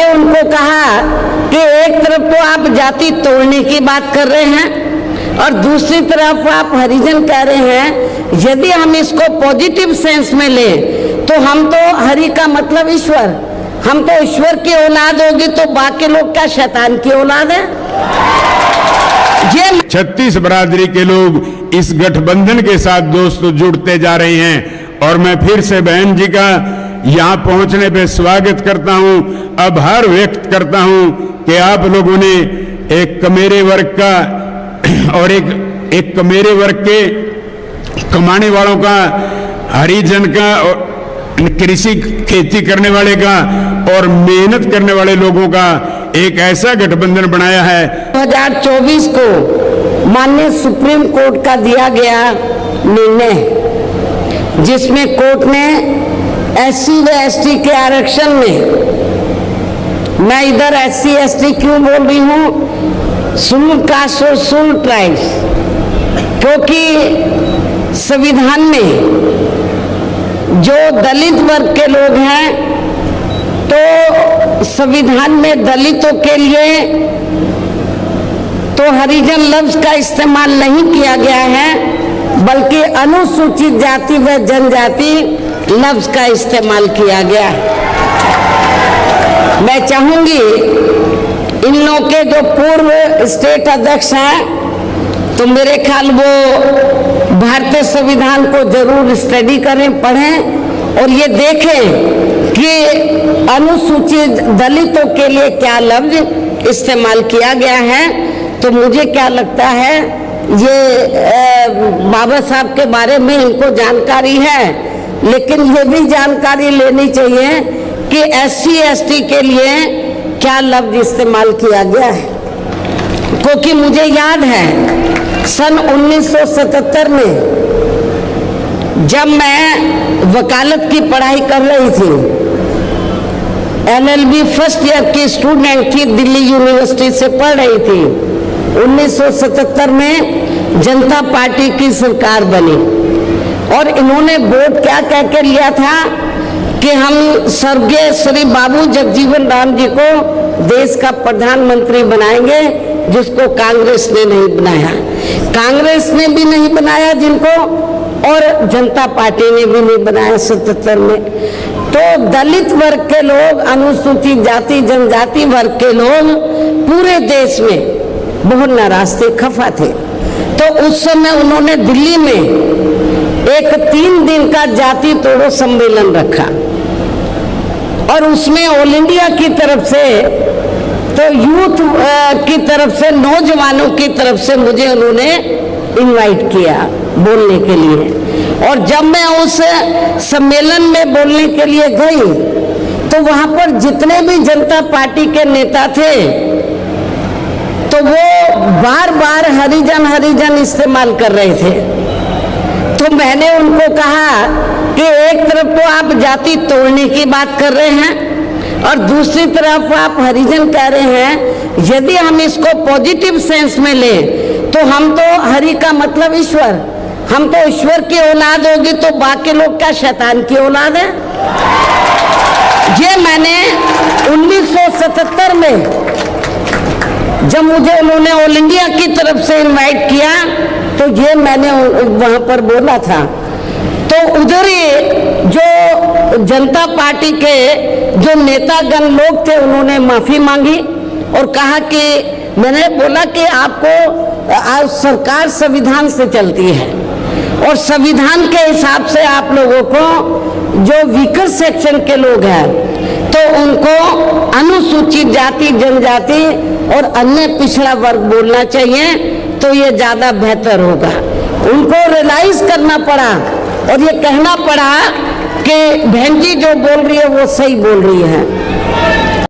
उनको कहा कि एक तरफ तो आप जाति तोड़ने की बात कर रहे हैं और दूसरी तरफ आप हरिजन कह रहे हैं। यदि हम इसको पॉजिटिव सेंस में लें तो हम तो हरि का मतलब ईश्वर, हम तो ईश्वर की औलाद होगी, तो बाकी लोग क्या शैतान की औलाद है? ये 36 बरादरी के लोग इस गठबंधन के साथ दोस्तों जुड़ते जा रहे हैं और मैं फिर से बहन जी का यहाँ पहुंचने पे स्वागत करता हूं, आभार व्यक्त करता हूं कि आप लोगों ने एक कमेरे वर्ग का और एक कमेरे वर्ग के कमाने वालों का, हरिजन का और कृषि खेती करने वाले का और मेहनत करने वाले लोगों का एक ऐसा गठबंधन बनाया है। 2024 को माननीय सुप्रीम कोर्ट का दिया गया निर्णय, जिसमें कोर्ट ने SC व ST के आरक्षण में, मैं इधर SC ST क्यों बोल रही हूँ, शेड्यूल कास्ट और शेड्यूल ट्राइब्स, क्योंकि संविधान में जो दलित वर्ग के लोग हैं, तो संविधान में दलितों के लिए तो हरिजन लफ्ज का इस्तेमाल नहीं किया गया है, बल्कि अनुसूचित जाति व जनजाति लफ्ज का इस्तेमाल किया गया। मैं चाहूंगी इन लोगों के जो पूर्व स्टेट अध्यक्ष हैं, तो मेरे ख्याल वो भारतीय संविधान को जरूर स्टडी करें, पढ़ें और ये देखें कि अनुसूचित दलितों के लिए क्या लफ्ज इस्तेमाल किया गया है। तो मुझे क्या लगता है, ये बाबा साहब के बारे में इनको जानकारी है, लेकिन ये भी जानकारी लेनी चाहिए कि SC ST के लिए क्या लफ्ज इस्तेमाल किया गया है। क्योंकि मुझे याद है सन 1977 में जब मैं वकालत की पढ़ाई कर रही थी, LLB फर्स्ट ईयर की स्टूडेंट थी, दिल्ली यूनिवर्सिटी से पढ़ रही थी। 1977 में जनता पार्टी की सरकार बनी और इन्होंने वोट क्या कह के लिया था कि हम स्वर्गीय श्री बाबू जगजीवन राम जी को देश का प्रधानमंत्री बनाएंगे, जिसको कांग्रेस ने नहीं बनाया। कांग्रेस ने भी नहीं बनाया जिनको, और जनता पार्टी ने भी नहीं बनाया 77 में। तो दलित वर्ग के लोग, अनुसूचित जाति जनजाति वर्ग के लोग पूरे देश में बहुत नाराज थे, खफा थे। तो उस समय उन्होंने दिल्ली में एक 3 दिन का जाति तोड़ो सम्मेलन रखा और उसमें ऑल इंडिया की तरफ से, तो यूथ की तरफ से, नौजवानों की तरफ से मुझे उन्होंने इनवाइट किया बोलने के लिए। और जब मैं उस सम्मेलन में बोलने के लिए गई तो वहां पर जितने भी जनता पार्टी के नेता थे, तो वो बार बार हरिजन हरिजन इस्तेमाल कर रहे थे। तो मैंने उनको कहा कि एक तरफ तो आप जाति तोड़ने की बात कर रहे हैं और दूसरी तरफ आप हरिजन कह रहे हैं। यदि हम इसको पॉजिटिव सेंस में लें तो हम तो हरि का मतलब ईश्वर, हम तो ईश्वर की औलाद होगी, तो बाकी लोग क्या शैतान की औलाद है? ये मैंने 1977 में जब मुझे उन्होंने ऑल इंडिया की तरफ से इनवाइट किया, तो ये मैंने वहां पर बोला था। तो उधर ही जो जनता पार्टी के जो नेतागण लोग थे, उन्होंने माफी मांगी और कहा कि, मैंने बोला कि आपको सरकार संविधान से चलती है और संविधान के हिसाब से आप लोगों को जो वीकर सेक्शन के लोग हैं, तो उनको अनुसूचित जाति जनजाति और अन्य पिछड़ा वर्ग बोलना चाहिए, तो ये ज्यादा बेहतर होगा। उनको रियलाइज करना पड़ा और ये कहना पड़ा कि बहन जी जो बोल रही है वो सही बोल रही है।